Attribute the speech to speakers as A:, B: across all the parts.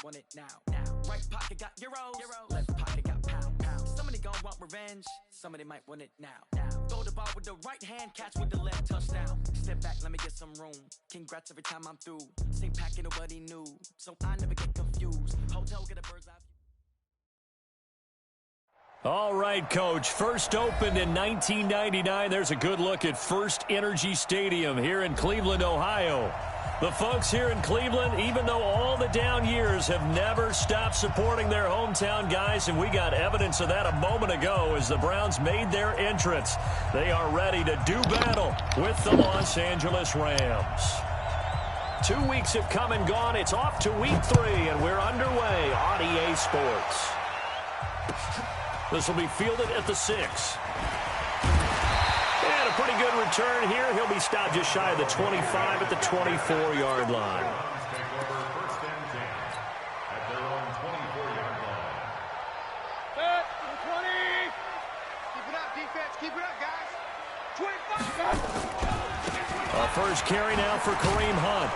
A: want it now. Right pocket got euros, left pocket got pounds. Somebody gon' want revenge, somebody might want it now. Throw the ball with the right hand, catch with the left, touchdown. Step back, let me get some room. Congrats every time I'm through. Same packet, nobody knew, so I never get confused. Hotel, get a bird's eye view.
B: All right, Coach. First opened in 1999. There's a good look at First Energy Stadium here in Cleveland, Ohio. The folks here in Cleveland, even though all the down years, have never stopped supporting their hometown guys, and we got evidence of that a moment ago as the Browns made their entrance. They are ready to do battle with the Los Angeles Rams. 2 weeks have come and gone. It's off to week 3, and we're underway on EA Sports. This will be fielded at the 6. And a pretty good return here. He'll be stopped just shy of the 25 at the 24-yard line. A first carry now for Kareem Hunt.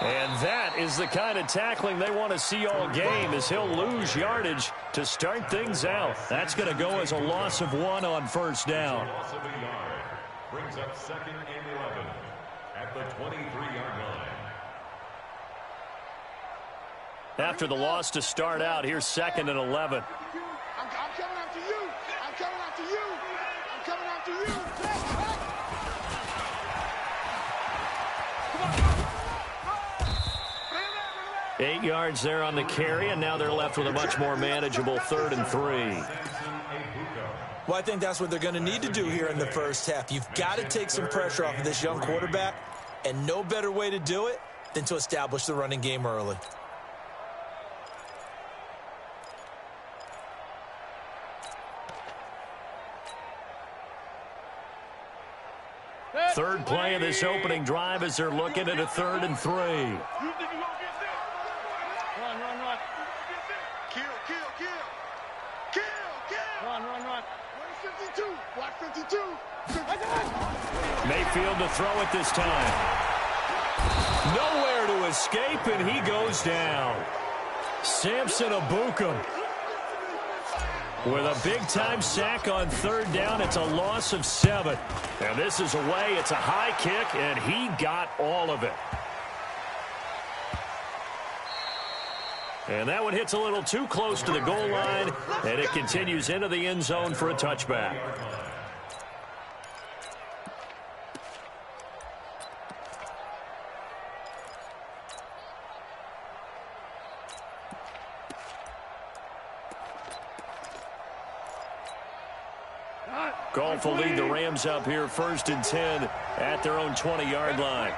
B: And that is the kind of tackling they want to see all game, as he'll lose yardage to start things out. That's going to go as a loss of 1 on first down.
C: Loss of a yard brings up 2nd and 11 at the 23-yard line.
B: After the loss to start out, here's 2nd and 11.
D: I'm coming after you. I'm coming after you. I'm coming after you.
B: 8 yards there on the carry, and now they're left with a much more manageable 3rd and 3.
E: Well, I think that's what they're going to need to do here in the first half. You've got to take some pressure off of this young quarterback, and no better way to do it than to establish the running game early.
B: Third play of this opening drive as they're looking at a 3rd and 3.
D: Block 52.
B: Mayfield to throw it this time. Nowhere to escape, and he goes down. Samson Abukum with a big-time sack on 3rd down. It's a loss of 7. And this is away. It's a high kick, and he got all of it. And that one hits a little too close to the goal line, and it continues into the end zone for a touchback. Goff will lead the Rams up here 1st and 10 at their own 20-yard line.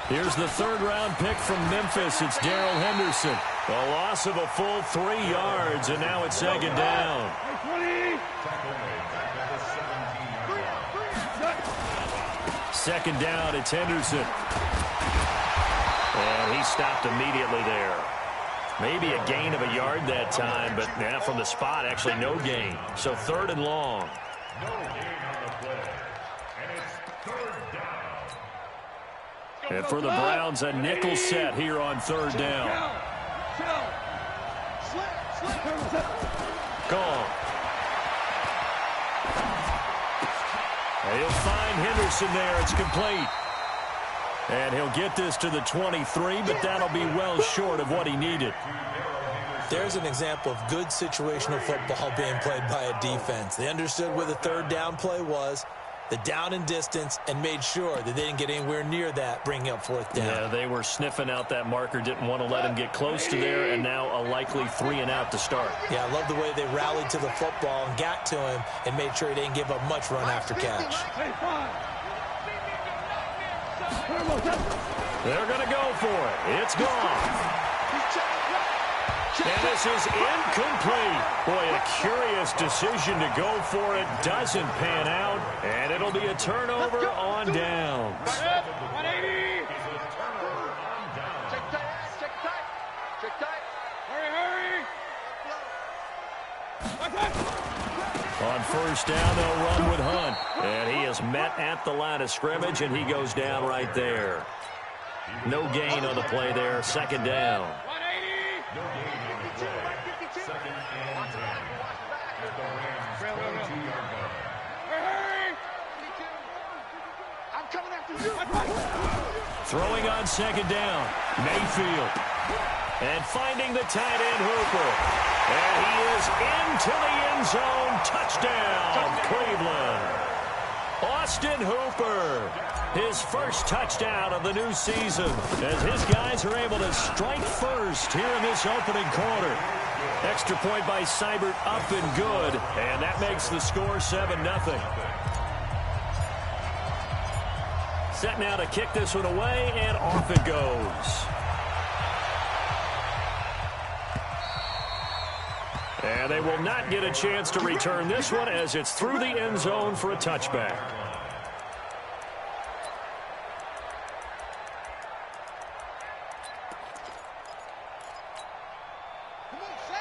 B: Here's the 3rd-round pick from Memphis. It's Darrell Henderson. A loss of a full 3 yards, and now it's 2nd down. 2nd down, it's Henderson. And he stopped immediately there. Maybe a gain of a yard that time, but from the spot, actually no gain. So 3rd and long.
C: No gain on the play. And it's 3rd down.
B: And for the Browns, a nickel set here on 3rd down. Gone. He'll find Henderson there. It's complete. And he'll get this to the 23, but that'll be well short of what he needed.
E: There's an example of good situational football being played by a defense. They understood where the 3rd down play was, the down and distance, and made sure that they didn't get anywhere near that, bringing up 4th down.
B: Yeah, they were sniffing out that marker, didn't want to let him get close to there, and now a likely 3 and out to start.
E: Yeah, I love the way they rallied to the football and got to him and made sure he didn't give up much run after catch.
B: They're going to go for it. It's gone. And this is incomplete. Boy, a curious decision to go for it. Doesn't pan out. And it'll be a turnover on downs.
D: 180. Check tight. Check tight. Check tight. Hurry, hurry.
B: On first down, they'll run with Hunt. And he is met at the line of scrimmage, and he goes down right there. No gain on the play there. Second down.
C: No gain on the play. Second and 10. At the Rams' 22-yard line.
D: I'm coming after you.
B: Throwing on second down. Mayfield. And finding the tight end, Hooper. And he is into the end zone. Touchdown, Cleveland. Austin Hooper, his first touchdown of the new season, as his guys are able to strike first here in this opening quarter. Extra point by Seibert, up and good, and that makes the score 7-0. Set now to kick this one away, and off it goes. And they will not get a chance to return this one, as it's through the end zone for a touchback.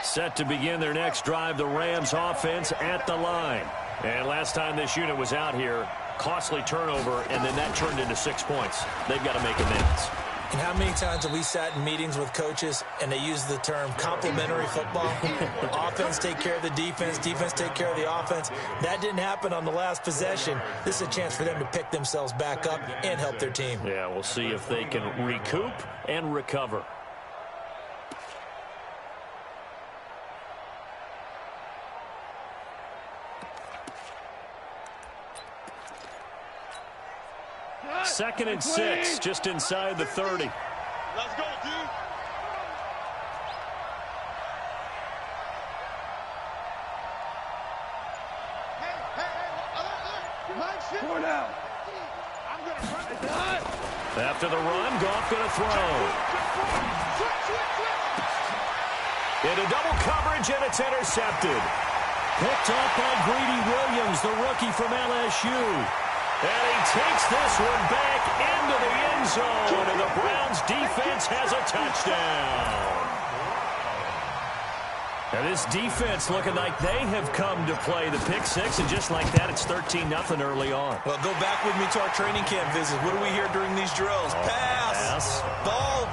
B: Set to begin their next drive, the Rams offense at the line. And last time this unit was out here, costly turnover, and then that turned into 6 points. They've got to make amends.
E: And how many times have we sat in meetings with coaches and they use the term complementary football? Offense take care of the defense, defense take care of the offense. That didn't happen on the last possession. This is a chance for them to pick themselves back up and help their team.
B: Yeah, we'll see if they can recoup and recover. Second and 6, just inside the 30.
D: Let's go, dude. Hey, now. I'm going to run it.
B: After the run, Goff going to throw. Into double coverage, and it's intercepted. Picked up by Greedy Williams, the rookie from LSU. And he takes this one back into the end zone, and the Browns defense has a touchdown. And this defense looking like they have come to play the pick six, and just like that, it's 13-0 early on.
E: Well, go back with me to our training camp visit. What do we hear during these drills? Pass.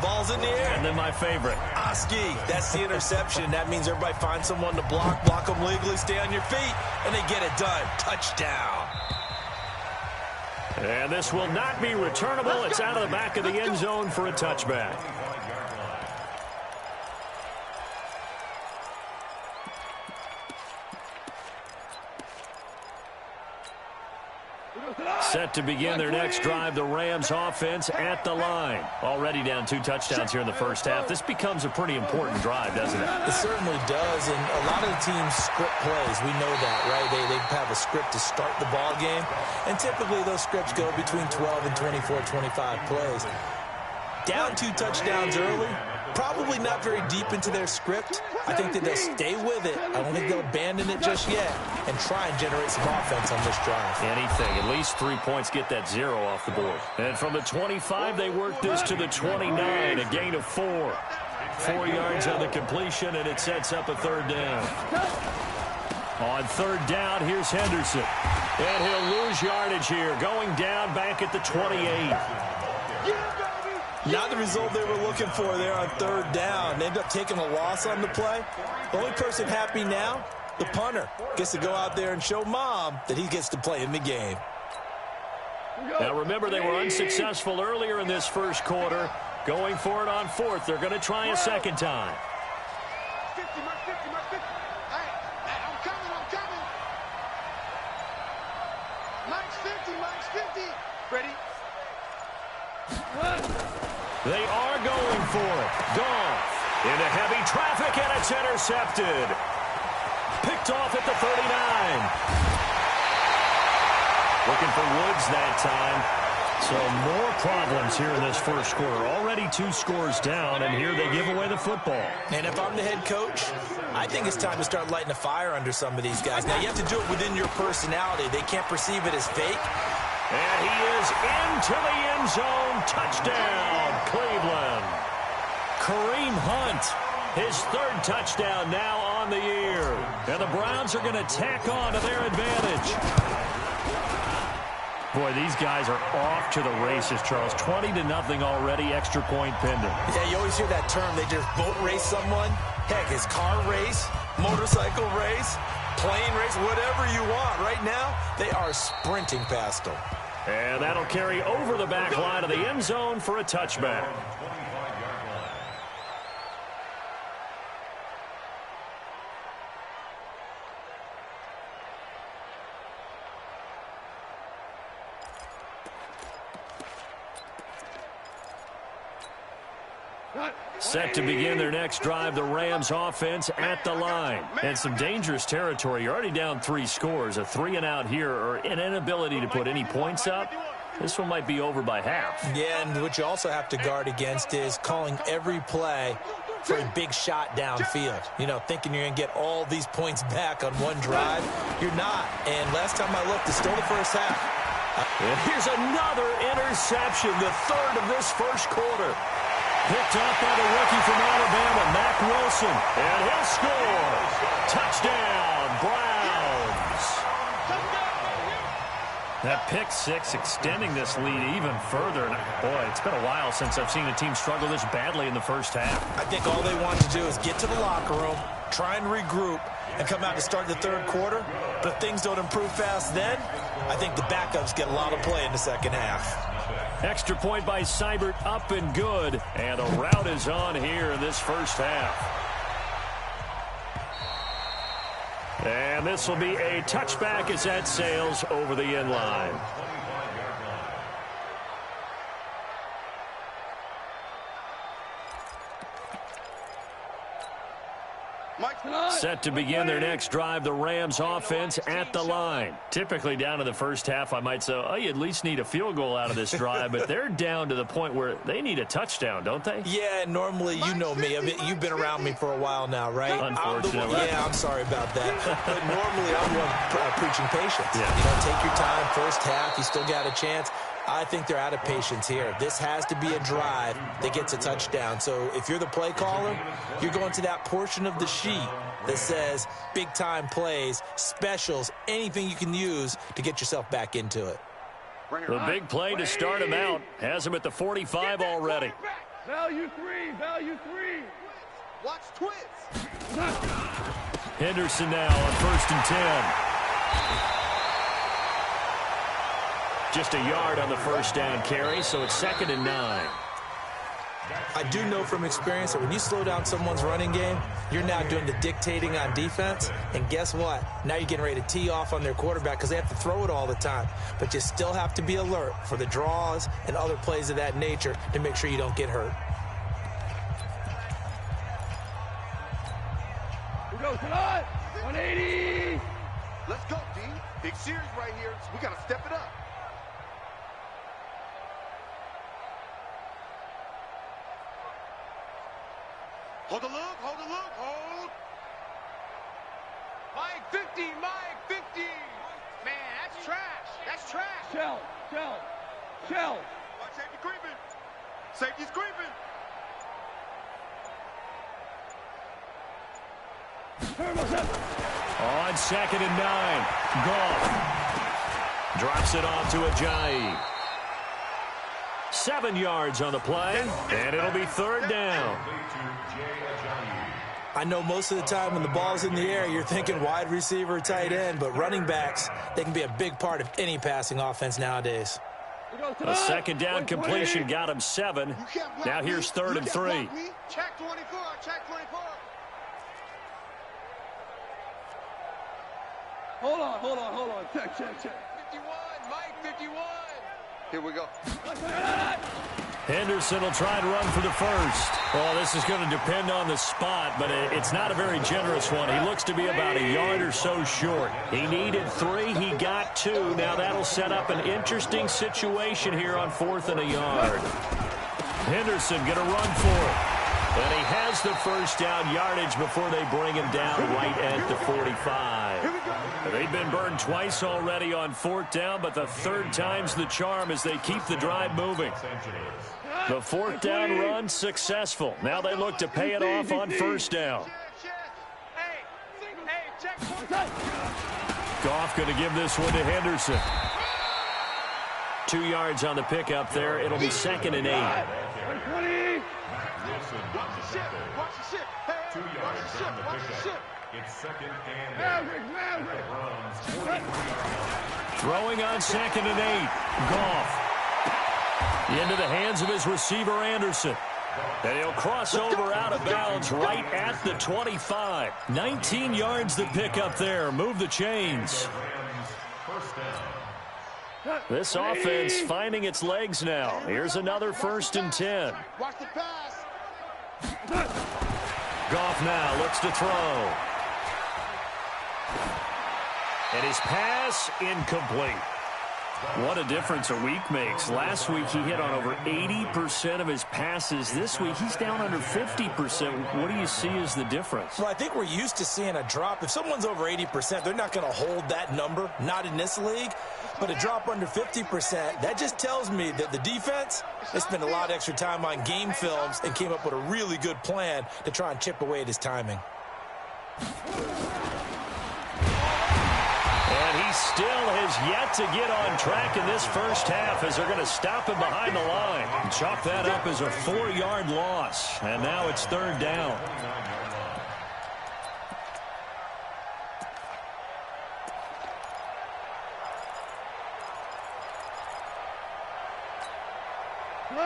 E: Ball's in the air.
B: And then my favorite.
E: Oski, that's the interception. That means everybody finds someone to block them legally, stay on your feet, and they get it done. Touchdown.
B: And this will not be returnable. It's out of the back of the end zone for a touchback. Set to begin their next drive, the Rams offense at the line. Already down 2 touchdowns here in the first half. This becomes a pretty important drive, doesn't it?
E: It certainly does, and a lot of the teams script plays. We know that, right? They have a script to start the ball game, and typically those scripts go between 12 and 24, 25 plays. Down 2 touchdowns early, probably not very deep into their script. I think that they'll stay with it. I don't think they'll abandon it just yet and try and generate some offense on this drive.
B: Anything. At least 3 points, get that 0 off the board. And from the 25, they work this to the 29, a gain of 4. 4 yards on the completion, and it sets up a third down. On third down, here's Henderson. And he'll lose yardage here, going down back at the 28.
E: Not the result they were looking for there on third down. They end up taking a loss on the play. The only person happy now, the punter, gets to go out there and show mom that he gets to play in the game.
B: Now remember, they were unsuccessful earlier in this first quarter. Going for it on fourth. They're going to try a second time.
D: 50, mark 50, mark 50. Hey, I'm coming. Mike's 50. Ready?
B: They are going for it. Goff into heavy traffic, and it's intercepted. Picked off at the 39. Looking for Woods that time. So more problems here in this first quarter. Already 2 scores down, and here they give away the football.
E: And if I'm the head coach, I think it's time to start lighting a fire under some of these guys. Now, you have to do it within your personality. They can't perceive it as fake.
B: And he is into the end zone. Touchdown, Cleveland. Kareem Hunt, his 3rd touchdown now on on the year. And the Browns are going to tack on to their advantage. Boy, these guys are off to the races, Charles. 20-0 already, extra point pending.
E: Yeah, you always hear that term. They just boat race someone. Heck, it's car race, motorcycle race, plane race, whatever you want. Right now, they are sprinting past them.
B: And that'll carry over the back line of the end zone for a touchback. Set to begin their next drive, the Rams offense at the line. And some dangerous territory. You're already down 3 scores. A 3-and-out here or an inability to put any points up. This one might be over by half.
E: Yeah, and what you also have to guard against is calling every play for a big shot downfield. You know, thinking you're going to get all these points back on one drive. You're not. And last time I looked, it's still the first half.
B: And here's another interception, the third of this first quarter. Picked up by the rookie from Alabama, Mack Wilson. And he'll score. Touchdown, Browns. That pick six extending this lead even further. And boy, it's been a while since I've seen a team struggle this badly in the first half.
E: I think all they want to do is get to the locker room, try and regroup, and come out to start the third quarter. But if things don't improve fast then, I think the backups get a lot of play in the second half.
B: Extra point by Seibert, up and good. And the route is on here in this first half. And this will be a touchback as that sails over the end line. Set to begin their next drive, the Rams offense at the line. Typically down to the first half, I might say, oh, you at least need a field goal out of this drive, but they're down to the point where they need a touchdown, don't they?
E: Yeah, normally, you know me. I mean, you've been around me for a while now, right?
B: Unfortunately.
E: I'm sorry about that. But normally, I'm one preaching patience.
B: Yeah.
E: You know, take your time, first half, you still got a chance. I think they're out of patience here. This has to be a drive that gets a touchdown. So if you're the play caller, you're going to that portion of the sheet that says big-time plays, specials, anything you can use to get yourself back into it.
B: The big play to start him out has him at the 45 already.
D: Value three. Watch twits.
B: Henderson now on 1st and 10. Just a yard on the first down carry, so it's 2nd and 9.
E: I do know from experience that when you slow down someone's running game, you're now doing the dictating on defense. And guess what? Now you're getting ready to tee off on their quarterback because they have to throw it all the time. But you still have to be alert for the draws and other plays of that nature to make sure you don't get hurt.
D: Here goes tonight. 180.
C: Let's go, D. Big series right here. So we got to step it up. Hold the look, hold. Mike 50. Man, that's trash.
D: Shell.
C: Watch safety creeping. Safety's creeping.
B: On 2nd and 9. Goff drops it off to Ajayi. 7 yards on the play, and it'll be 3rd down.
E: I know most of the time when the ball's in the air, you're thinking wide receiver, tight end, but running backs, they can be a big part of any passing offense nowadays.
B: A 2nd down completion got him 7. Now here's 3rd and 3.
D: Check 24. Hold on. Check.
C: 51, Mike 51. Here we go.
B: Henderson will try and run for the first. Well, this is going to depend on the spot, but it's not a very generous one. He looks to be about a yard or so short. He needed 3. He got 2. Now that'll set up an interesting situation here on 4th and a yard. Henderson going to run for it. And he has the first down yardage before they bring him down right at the 45. They've been burned twice already on 4th down, but the 3rd time's the charm as they keep the drive moving. The 4th down run successful. Now they look to pay it off on 1st down.
C: Hey,
B: Goff going to give this one to Henderson. 2 yards on the pickup there. It'll be 2nd and 8.
D: Watch the ship. Watch the ship. Hey,
C: 2 yards
D: watch the ship.
C: on the
D: Watch the
C: pickup.
D: ship.
C: It's 2nd and 8.
B: Throwing on 2nd and 8. Goff. Into the hands of his receiver, Anderson. And he'll cross over out of bounds right at the 25. 19 yards to pick up there. Move the chains. This offense finding its legs now. Here's another 1st and 10.
D: Watch the pass.
B: Goff now looks to throw. And his pass incomplete. What a difference a week makes. Last week he hit on over 80% of his passes. This week he's down under 50%. What do you see as the difference?
E: Well, I think we're used to seeing a drop. If someone's over 80%, they're not going to hold that number, not in this league. But a drop under 50%, that just tells me that the defense, they spent a lot of extra time on game films and came up with a really good plan to try and chip away at his timing.
B: And he still has yet to get on track in this first half as they're going to stop him behind the line. Chalk that up as a 4-yard loss. And now it's 3rd down.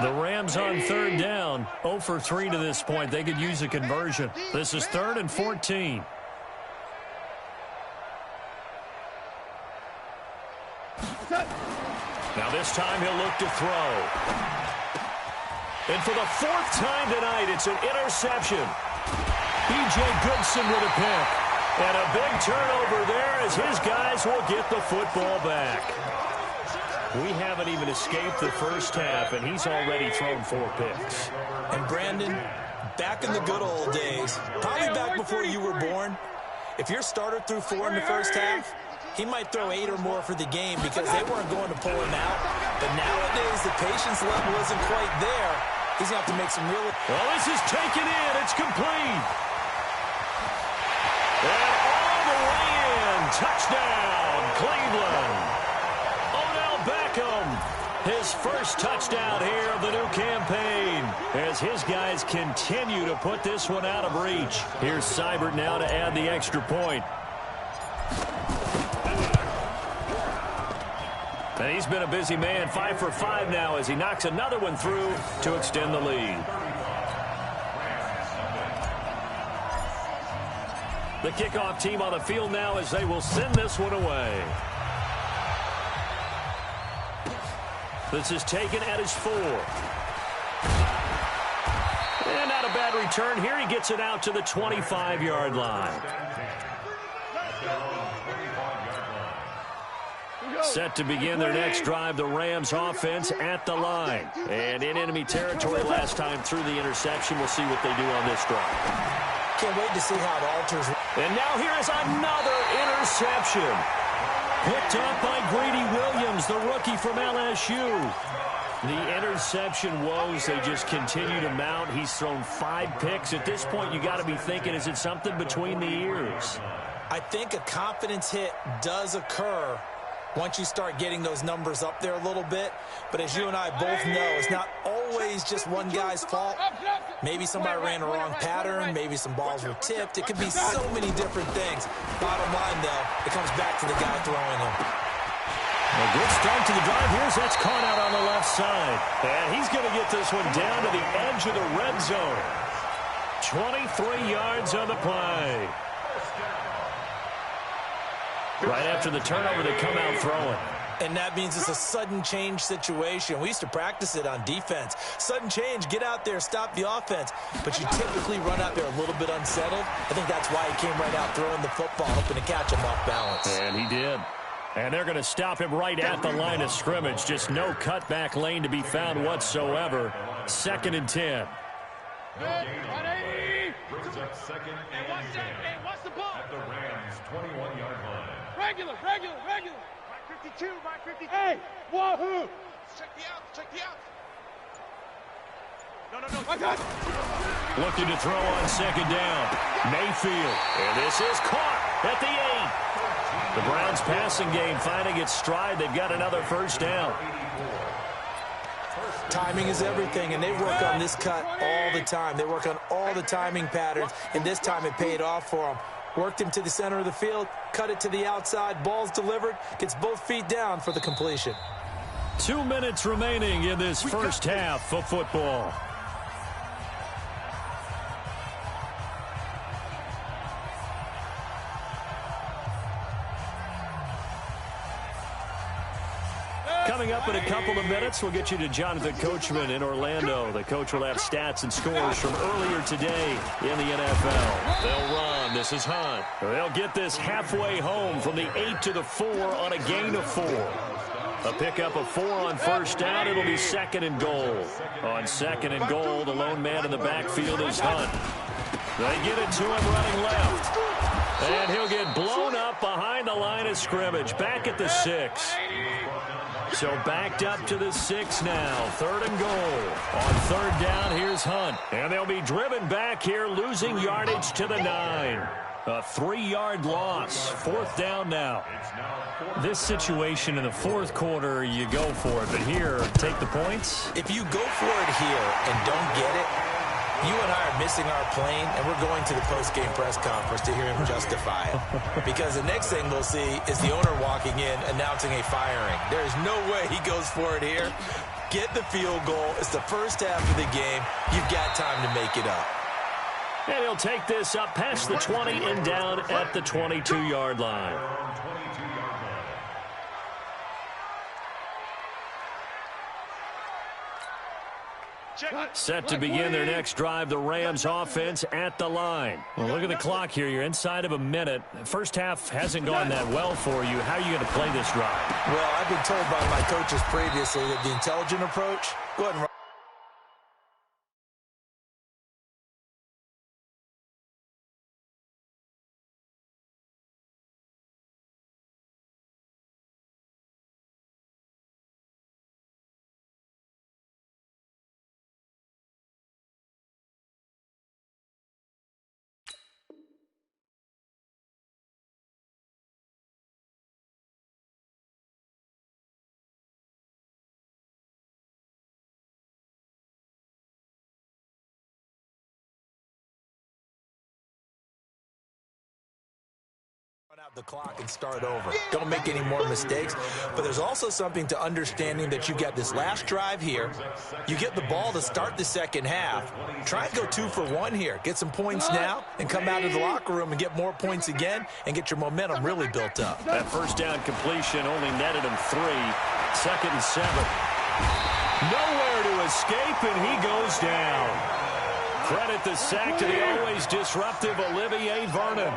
B: The Rams on 3rd down. 0 for 3 to this point. They could use a conversion. This is 3rd and 14. Now this time he'll look to throw. And for the 4th time tonight, it's an interception. B.J. Goodson with a pick. And a big turnover there as his guys will get the football back. We haven't even escaped the first half, and he's already thrown 4 picks.
E: And Brandon, back in the good old days, probably back before you were born, if your starter threw 4 in the first half, he might throw 8 or more for the game because they weren't going to pull him out. But nowadays, the patience level isn't quite there. He's going to have to make some real...
B: Well, this is taken in. It's complete. And all the way in. Touchdown, Cleveland. Odell Beckham, his first touchdown here of the new campaign as his guys continue to put this one out of reach. Here's Seibert now to add the extra point. And he's been a busy man, 5 for 5 now as he knocks another one through to extend the lead. The kickoff team on the field now as they will send this one away. This is taken at his 4. And not a bad return. Here he gets it out to the 25-yard line. Set to begin their next drive, the Rams offense at the line. And in enemy territory last time through the interception. We'll see what they do on this drive.
E: Can't wait to see how it alters.
B: And now here is another interception. Picked up by Greedy Williams, the rookie from LSU. The interception woes, they just continue to mount. He's thrown 5 picks. At this point, you got to be thinking, is it something between the ears?
E: I think a confidence hit does occur once you start getting those numbers up there a little bit. But as you and I both know, it's not always just one guy's fault. Maybe somebody ran a wrong pattern. Maybe some balls were tipped. It could be so many different things. Bottom line, though, it comes back to the guy throwing them.
B: A good start to the drive. Here's that's caught out on the left side. And he's going to get this one down to the edge of the red zone. 23 yards on the play. Right after the turnover, they come out throwing.
E: And that means it's a sudden change situation. We used to practice it on defense. Sudden change, get out there, stop the offense. But you typically run out there a little bit unsettled. I think that's why he came right out throwing the football, hoping to catch him off balance.
B: And he did. And they're going to stop him right at the line of scrimmage. Just no cutback lane to be found whatsoever. 2nd and 10.
C: Brings up 2nd and 10.
D: Watch the ball.
C: At the Rams' 21-yard line.
D: Regular. Mike 52, Mike 52. Hey, wahoo! Check the out. No. I got it.
B: Looking to throw on 2nd down. Mayfield. And this is caught. at the 8. The Browns passing game finding its stride. They've got another first down.
E: Timing is everything, and they work on this cut all the time. They work on all the timing patterns, and this time it paid off for them. Worked him to the center of the field, cut it to the outside, ball's delivered, gets both feet down for the completion.
B: 2 minutes remaining in this first half of football. Coming up in a couple of minutes, we'll get you to Jonathan Coachman in Orlando. The coach will have stats and scores from earlier today in the NFL. They'll run. This is Hunt. They'll get this halfway home from the 8 to the 4 on a gain of 4. A pickup of 4 on first down. It'll be 2nd and goal. On 2nd and goal, the lone man in the backfield is Hunt. They get it to him running left. And he'll get blown up behind the line of scrimmage. Back at the 6. So backed up to the 6 now. 3rd and goal. On 3rd down, here's Hunt. And they'll be driven back here, losing yardage to the 9. A 3-yard loss. 4th down now. This situation in the 4th quarter, you go for it. But here, take the points.
E: If you go for it here and don't get it, you and I are missing our plane, and we're going to the post-game press conference to hear him justify it. Because the next thing we'll see is the owner walking in announcing a firing. There is no way he goes for it here. Get the field goal. It's the first half of the game. You've got time to make it up.
B: And he'll take this up past the 20 and down at the 22-yard line. Set to begin their next drive, the Rams offense at the line. Well, look at the clock here. You're inside of a minute. First half hasn't gone that well for you. How are you going to play this drive?
E: Well, I've been told by my coaches previously that the intelligent approach, go ahead and run. Out the clock and start over. Don't make any more mistakes. But there's also something to understanding that you got this last drive here. You get the ball to start the second half. Try and go 2 for 1 here. Get some points now and come out of the locker room and get more points again and get your momentum really built up.
B: That first down completion only netted him 3. 2nd and 7. Nowhere to escape, and he goes down. Credit the sack to the always disruptive Olivier Vernon.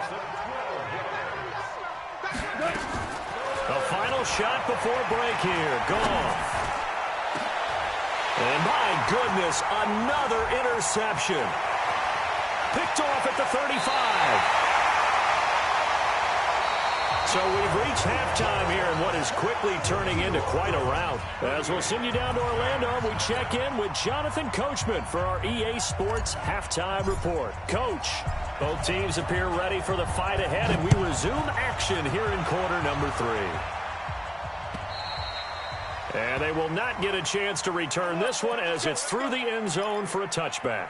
B: The final shot before break here. Gone. And my goodness, another interception. Picked off at the 35. So we've reached halftime here in what is quickly turning into quite a rout. As we'll send you down to Orlando, we check in with Jonathan Coachman for our EA Sports Halftime Report. Coach, both teams appear ready for the fight ahead, and we resume action here in quarter number 3. And they will not get a chance to return this one as it's through the end zone for a touchback.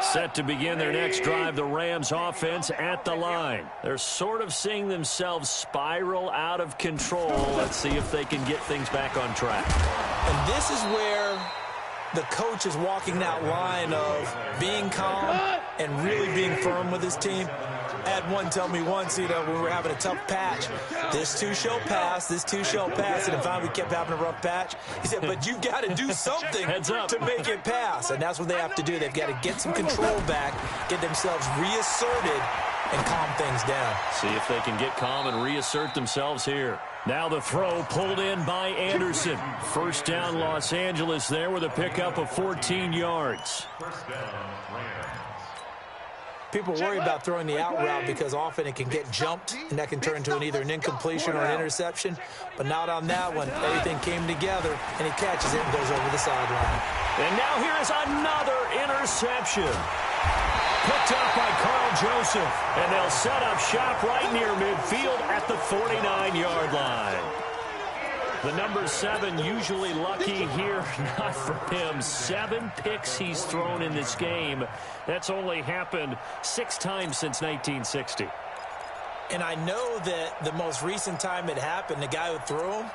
B: Set to begin their next drive, the Rams offense at the line. They're sort of seeing themselves spiral out of control. Let's see if they can get things back on track.
E: And this is where the coach is walking that line of being calm and really being firm with his team. I had one tell me once, when we were having a tough patch, this too shall pass, this too shall pass, and finally we kept having a rough patch. He said, but you've got to do something to make it pass, and that's what they have to do. They've got to get some control back, get themselves reasserted, and calm things down.
B: See if they can get calm and reassert themselves here. Now the throw pulled in by Anderson. First down, Los Angeles there with a pickup of 14 yards.
C: First down, Rams.
E: People worry about throwing the out route because often it can get jumped, and that can turn into either an incompletion or an interception. But not on that one. Everything came together, and he catches it and goes over the sideline.
B: And now here is another interception. Picked up by Carl Joseph, and they'll set up shop right near midfield at the 49-yard line. The number 7 usually lucky here, not for him. 7 picks he's thrown in this game. That's only happened 6 times since 1960.
E: And I know that the most recent time it happened, the guy who threw him,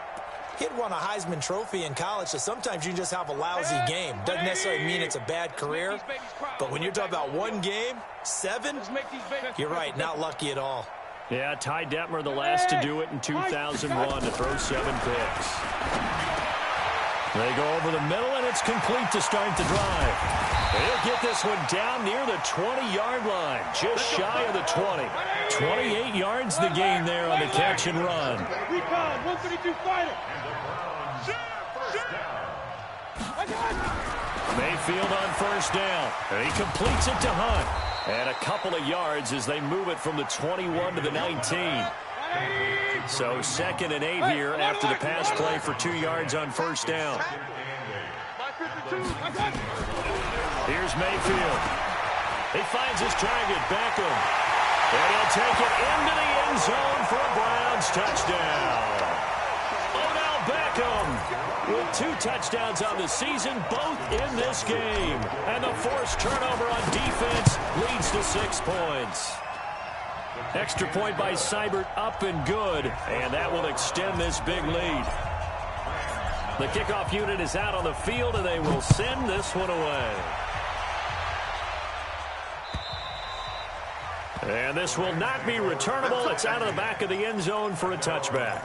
E: he had won a Heisman Trophy in college, so sometimes you just have a lousy game. Doesn't necessarily mean it's a bad career, but when you're talking about one game, 7, you're right, not lucky at all.
B: Yeah, Ty Detmer, the last to do it in 2001, to throw 7 picks. They go over the middle, and it's complete to start the drive. They'll get this one down near the 20-yard line, just shy of the 20. 28 yards the gain there on the catch and run.
D: Recon, 132 fighter.
B: Mayfield on first down, and he completes it to Hunt. And a couple of yards as they move it from the 21 to the 19. So 2nd and 8 here after the pass play for 2 yards on first down. Here's Mayfield. He finds his target, Beckham. And he'll take it into the end zone for a Browns touchdown. Odell Beckham with 2 touchdowns on the season, both in this game. And the forced turnover on defense leads to 6 points. Extra point by Seibert, up and good, and that will extend this big lead. The kickoff unit is out on the field, and they will send this one away. And this will not be returnable. It's out of the back of the end zone for a touchback.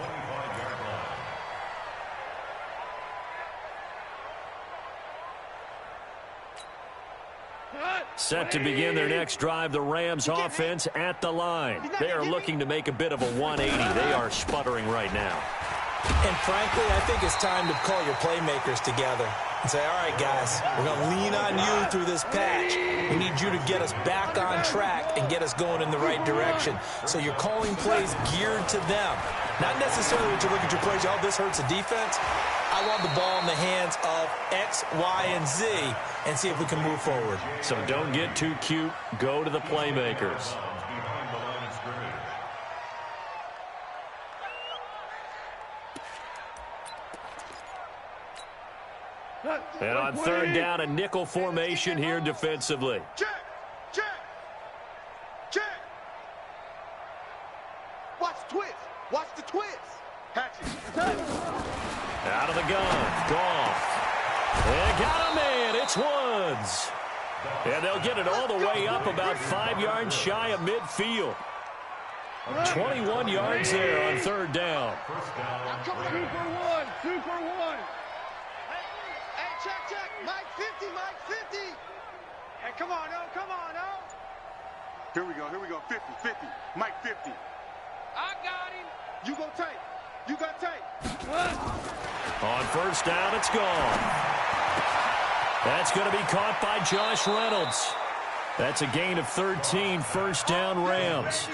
B: Set to begin their next drive, the Rams offense at the line. They are looking to make a bit of a 180. They are sputtering right now.
E: And frankly, I think it's time to call your playmakers together and say, all right, guys, we're going to lean on you through this patch. We need you to get us back on track and get us going in the right direction. So you're calling plays geared to them. Not necessarily that you look at your plays, oh, this hurts the defense. I want the ball in the hands of X, Y, and Z and see if we can move forward.
B: So don't get too cute. Go to the playmakers. And on third down, a nickel formation here defensively.
D: Check, check, check. Watch the twist. Watch the twist.
B: Out of the gun, Goff. They got a man, it's Woods. And they'll get it all the way up about 5 yards shy of midfield. 21 yards there on third down.
D: 2 for 1, 2 for 1. Hey, check, Mike 50, Mike 50. Hey, come on, oh. Here we go, 50, Mike 50. I got him. You go take. You got tape.
B: On first down, it's gone. That's going to be caught by Josh Reynolds. That's a gain of 13, first down Rams.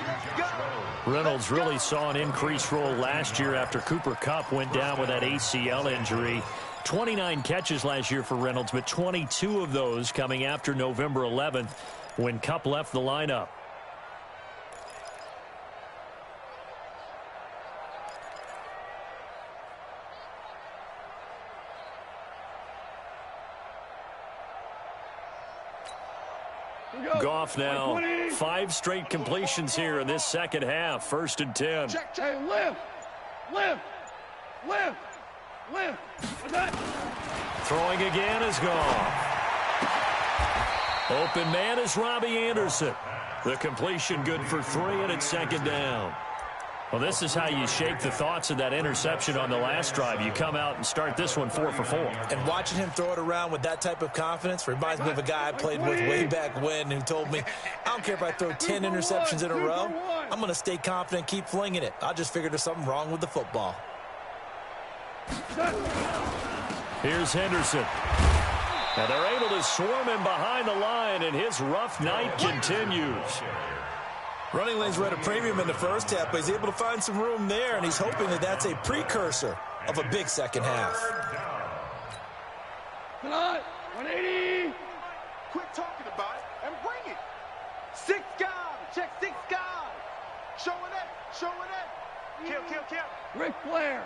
B: Reynolds really saw an increased role last year after Cooper Kupp went down with that ACL injury. 29 catches last year for Reynolds, but 22 of those coming after November 11th when Kupp left the lineup. Goff now 5 straight completions here in this second half. 1st and 10.
D: Hey, lift.
B: Throwing again is Goff. Open man is Robbie Anderson. The completion good for 3, and it's 2nd down. Well, this is how you shake the thoughts of that interception on the last drive. You come out and start this one 4 for 4.
E: And watching him throw it around with that type of confidence reminds me of a guy I played with way back when who told me, I don't care if I throw 10 interceptions in a row. I'm going to stay confident, keep flinging it. I just figured there's something wrong with the football.
B: Here's Henderson. And they're able to swarm him behind the line, and his rough night continues.
E: Running lanes were at a premium in the first half, but he's able to find some room there, and he's hoping that that's a precursor of a big second half.
D: Come on, 180. Quit talking about it and bring it. 6 guys. Check 6 guys. Showing it. Showing it. Kill. Ric Flair.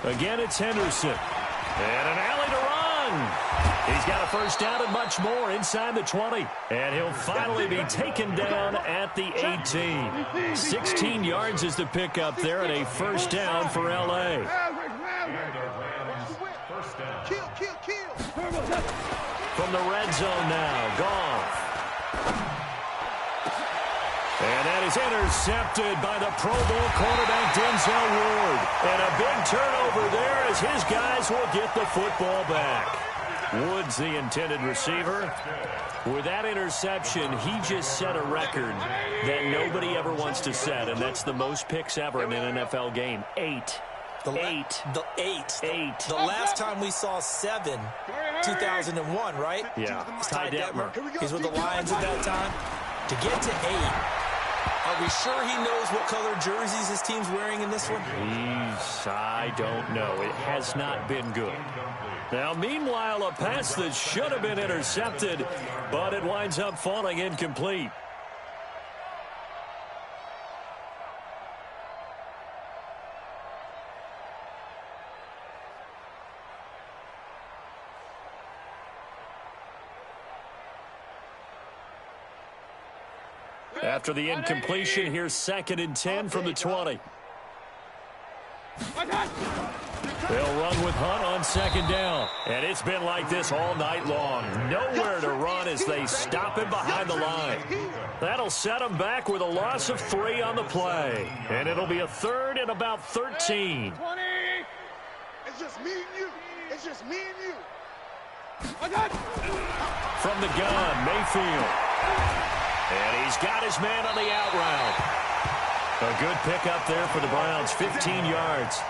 B: Again, it's Henderson. And an alley to run. He's got a first down and much more inside the 20. And he'll finally be taken down at the 18. 16 yards is the pickup there and a first down for L.A.
D: Kill.
B: From the red zone now, Goff. And that is intercepted by the Pro Bowl cornerback Denzel Ward. And a big turnover there as his guys will get the football back. Wood's the intended receiver. With that interception, he just set a record that nobody ever wants to set, and that's the most picks ever in an NFL game. 8. The
E: last time we saw 7, 2001, right?
B: Yeah.
E: Ty Detmer. He's with the Lions at that time. To get to 8. Are we sure he knows what color jerseys his team's wearing in this one?
B: I don't know. It has not been good. Now, meanwhile, a pass that should have been intercepted, but it winds up falling incomplete. After the incompletion, here's 2nd and 10 from the 20. They'll run with Hunt on 2nd down. And it's been like this all night long. Nowhere to run as they stop him behind the line. That'll set him back with a loss of 3 on the play. And it'll be a 3rd and about 13.
D: 20. It's just me and you. It's just me and you.
B: From the gun, Mayfield. And he's got his man on the out route. A good pickup there for the Browns, 15 yards.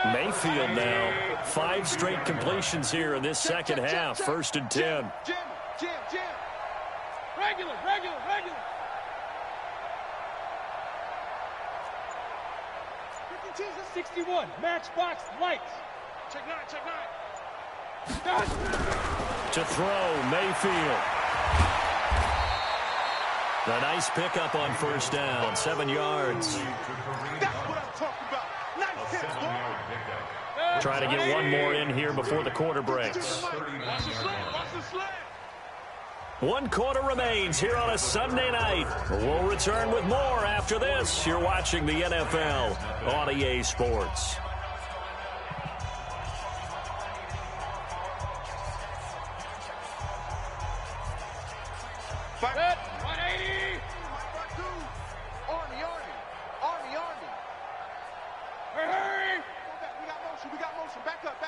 B: Mayfield now, 5 straight completions here in this second half, 1st and 10.
D: Jim. Regular. 61, matchbox lights. Check 9.
B: To throw, Mayfield. A nice pickup on 1st down, 7 yards.
D: That's what I'm talking about. Nice hit, boy.
B: Try to get one more in here before the quarter breaks.
D: Watch the sled.
B: 1 quarter remains here on a Sunday night. We'll return with more after this. You're watching the NFL on EA Sports.
D: Set, 180. Army. Hurry. We got motion. Back up.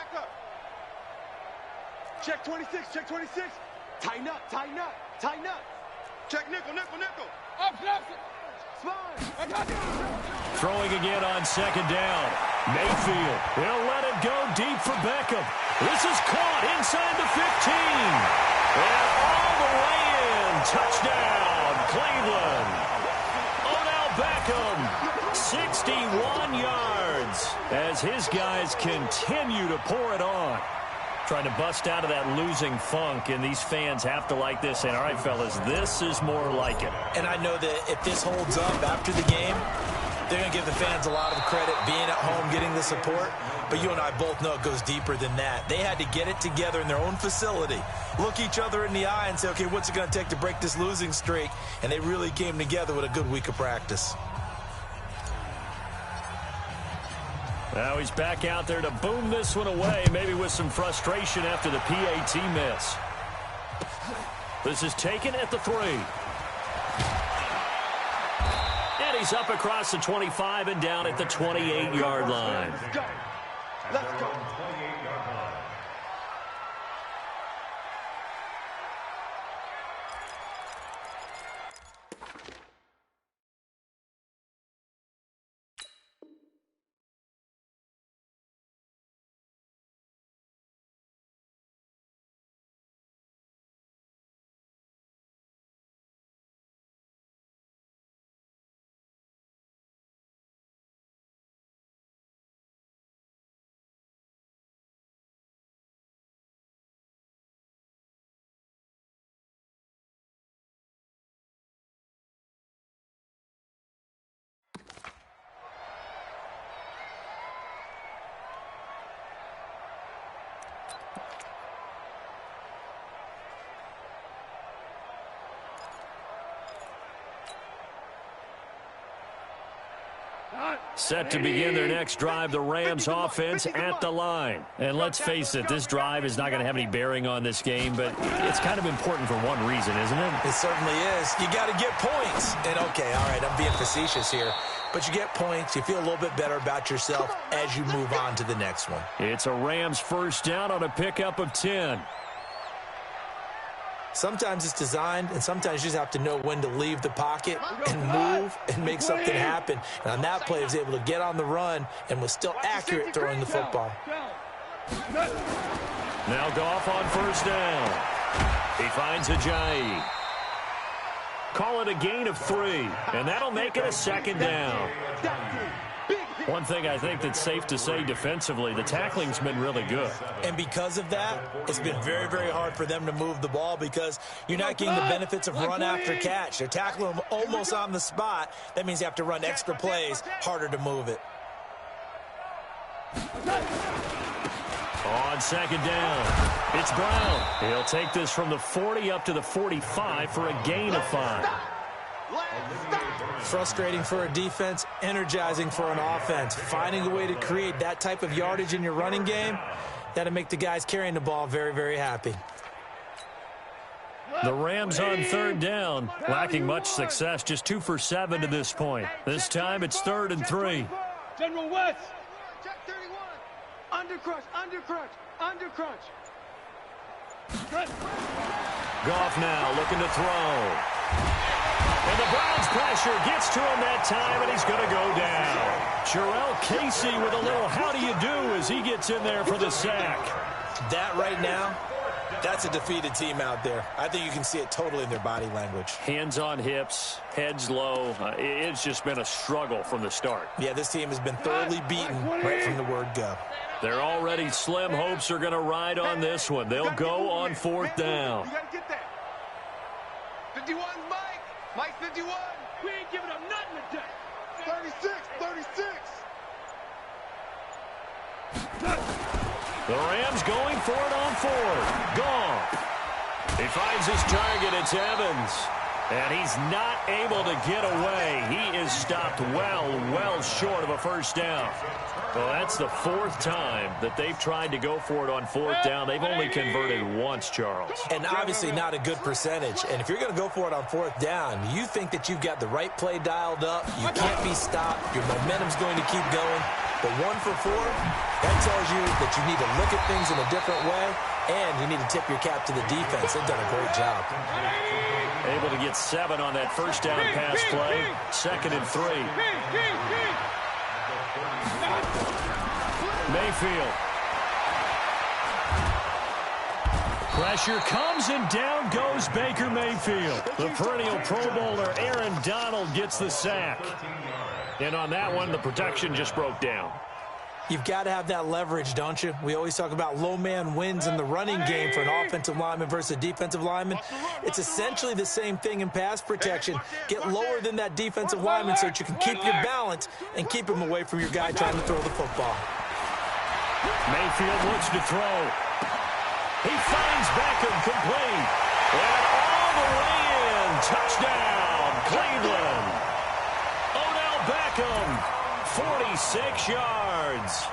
D: Check 26. Tighten up. Check nickel. Up. Slide.
B: Throwing again on 2nd down. Mayfield. He'll let it go deep for Beckham. This is caught inside the 15. And all the way in. Touchdown, Cleveland. Odell Beckham, 61 yards as his guys continue to pour it on. Trying to bust out of that losing funk, and these fans have to like this. And, all right, fellas, this is more like it.
E: And I know that if this holds up after the game, they're going to give the fans a lot of credit being at home, getting the support. But you and I both know it goes deeper than that. They had to get it together in their own facility, look each other in the eye and say, okay, what's it going to take to break this losing streak? And they really came together with a good week of practice.
B: Now he's back out there to boom this one away, maybe with some frustration after the PAT miss. This is taken at the 3. And he's up across the 25 and down at the 28-yard line.
D: Let's go.
B: Set to begin their next drive, the Rams offense at the line. And let's face it, this drive is not going to have any bearing on this game, but it's kind of important for one reason, isn't it?
E: It certainly is. You got to get points. And, okay, all right, I'm being facetious here. But you get points, you feel a little bit better about yourself as you move on to the next one.
B: It's a Rams first down on a pickup of 10.
E: Sometimes it's designed, and sometimes you just have to know when to leave the pocket and move and make something happen. And on that play, he was able to get on the run and was still accurate throwing the football.
B: Now Goff on first down. He finds Ajayi. Call it a gain of 3, and that'll make it a second down. One thing I think that's safe to say defensively, the tackling's been really good.
E: And because of that, it's been very, very hard for them to move the ball because you're not getting the benefits of run after catch. They're tackling them almost on the spot. That means you have to run extra plays, harder to move it.
B: On second down, it's Brown. He'll take this from the 40 up to the 45 for a gain of 5.
E: Frustrating for a defense, energizing for an offense. Finding a way to create that type of yardage in your running game, that'll make the guys carrying the ball very, very happy.
B: The Rams on third down, lacking much success, just 2 for 7 to this point. This time it's 3rd and 3.
D: General West. Check 31. Undercrunch, undercrunch, undercrunch.
B: Goff now looking to throw. And the Browns pressure gets to him that time, and he's going to go down. Jarrell Casey with a little how do you do as he gets in there for the sack.
E: That right now, that's a defeated team out there. I think you can see it totally in their body language.
B: Hands on hips, heads low. It's just been a struggle from the start.
E: Yeah, this team has been thoroughly beaten right from the word go.
B: Their already slim hopes are going to ride on this one. They'll go on 4th down.
D: You got to get that. 51, Mike. Mike 51. We ain't giving up nothing today. 36, 36.
B: The Rams going for it on 4th. Gone. He finds his target. It's Evans. And he's not able to get away. He is stopped well short of a first down. Well, that's the 4th time that they've tried to go for it on 4th down. They've only converted once, Charles.
E: And obviously not a good percentage. And if you're going to go for it on 4th down, you think that you've got the right play dialed up. You can't be stopped. Your momentum's going to keep going. But 1 for 4, that tells you that you need to look at things in a different way, and you need to tip your cap to the defense. They've done a great job.
B: Able to get 7 on that first down pass play. 2nd and 3. Mayfield. Pressure comes and down goes Baker Mayfield. The perennial Pro Bowler Aaron Donald gets the sack. And on that one, the protection just broke down.
E: You've got to have that leverage, don't you? We always talk about low man wins in the running game for an offensive lineman versus a defensive lineman. It's essentially the same thing in pass protection. Get lower than that defensive lineman so that you can keep your balance and keep him away from your guy trying to throw the football.
B: Mayfield looks to throw. He finds Beckham complete. And all the way in. Touchdown, Cleveland. Odell Beckham. 46 yards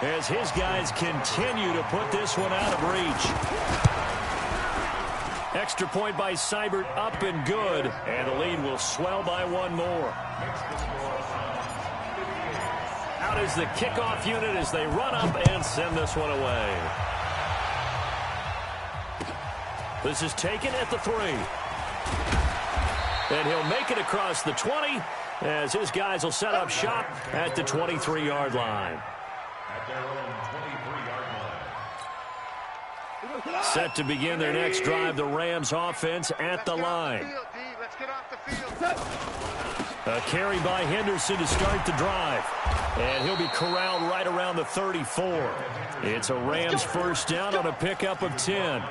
B: as his guys continue to put this one out of reach. Extra point by Seibert, up and good, and the lead will swell by 1 more. Out is the kickoff unit as they run up and send this one away. This is taken at the 3. And he'll make it across the 20 as his guys will set up shop at the 23-yard line. Set to begin their next drive, the Rams offense at the line. A carry by Henderson to start the drive. And he'll be corralled right around the 34. It's a Rams first down on a pickup of 10.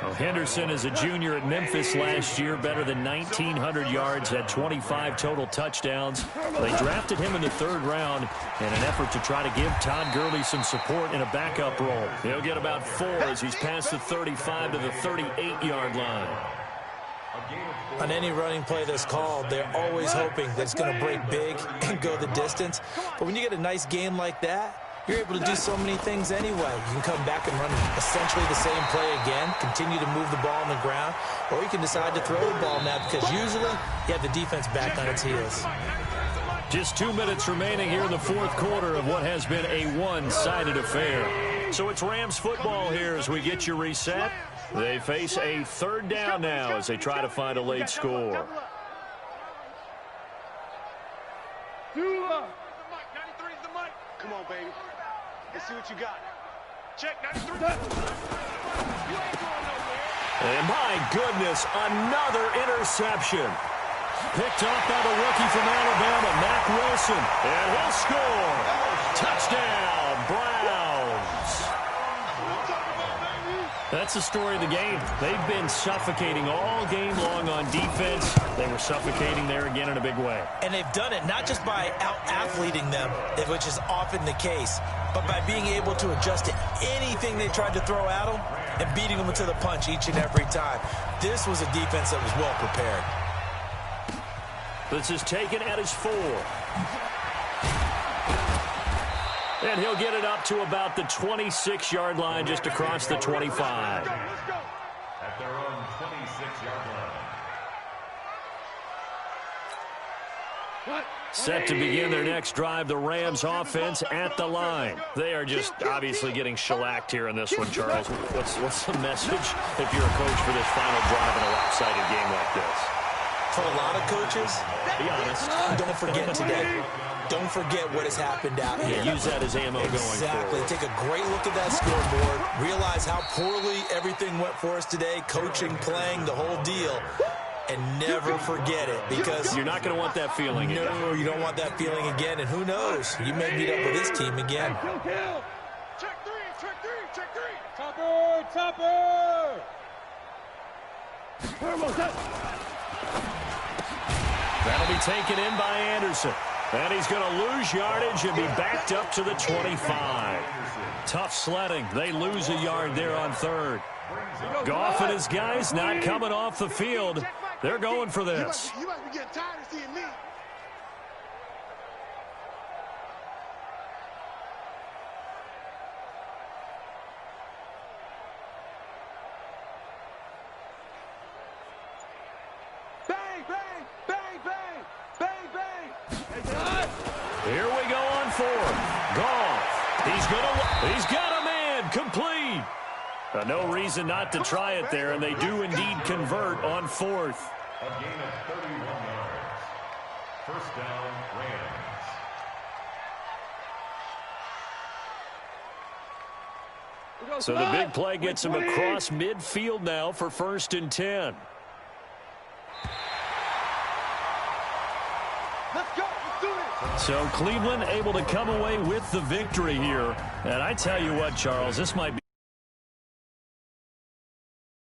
B: Well, Henderson is a junior at Memphis last year, better than 1,900 yards, had 25 total touchdowns. They drafted him in the 3rd round in an effort to try to give Todd Gurley some support in a backup role. He'll get about 4 as he's past the 35 to the 38-yard line.
E: On any running play that's called, they're always hoping that it's going to break big and go the distance. But when you get a nice game like that, you're able to do so many things anyway. You can come back and run essentially the same play again, continue to move the ball on the ground, or you can decide to throw the ball now because usually you have the defense back on its heels.
B: Just 2 minutes remaining here in the fourth quarter of what has been a one-sided affair. So it's Rams football here as we get you reset. They face a third down now as they try to find a late score.
D: Come on, baby. Let's see what you got. Check 93.
B: And my goodness, another interception. Picked up by the rookie from Alabama, Mack Wilson. And he'll score. Touchdown, Browns. That's the story of the game. They've been suffocating all game long on defense. They were suffocating there again in a big way.
E: And they've done it not just by out-athleting them, which is often the case, but by being able to adjust to anything they tried to throw at them and beating them to the punch each and every time. This was a defense that was well prepared.
B: This is taken at his 4. And he'll get it up to about the 26-yard line, just across the 25.
C: At their own 26-yard line.
B: Set to begin their next drive, the Rams offense at the line. They are just obviously getting shellacked here in this one, Charles. What's the message if you're a coach for this final drive in a lopsided game like this?
E: For a lot of coaches,
B: Be honest.
E: don't forget today. Don't forget what has happened out here.
B: Use that as ammo going
E: Exactly.
B: forward.
E: Take a great look at that scoreboard. Realize how poorly everything went for us today. Coaching, playing, the whole deal. And never forget it because
B: You're not going to want that feeling again.
E: no, you don't want that feeling again. And who knows? You may meet up with this team again.
D: Check three, check three, check three.
F: Topper!
B: That'll be taken in by Anderson. And he's going to lose yardage and be backed up to the 25. Tough sledding. They lose a yard there on third. Goff and his guys not coming off the field. They're going for this.
D: You must be getting tired of seeing me. Bang, bang, bang, bang, bang, bang.
B: Here we go on fourth. Goff. He's got a man. Complete. No reason not to try it there, and they do indeed convert on fourth.
C: A gain of 31 yards. First down, Rams.
B: So the big play gets him across midfield now for 1st and 10.
D: Let's go, let's do it.
B: So Cleveland able to come away with the victory here. And I tell you what, Charles, this might be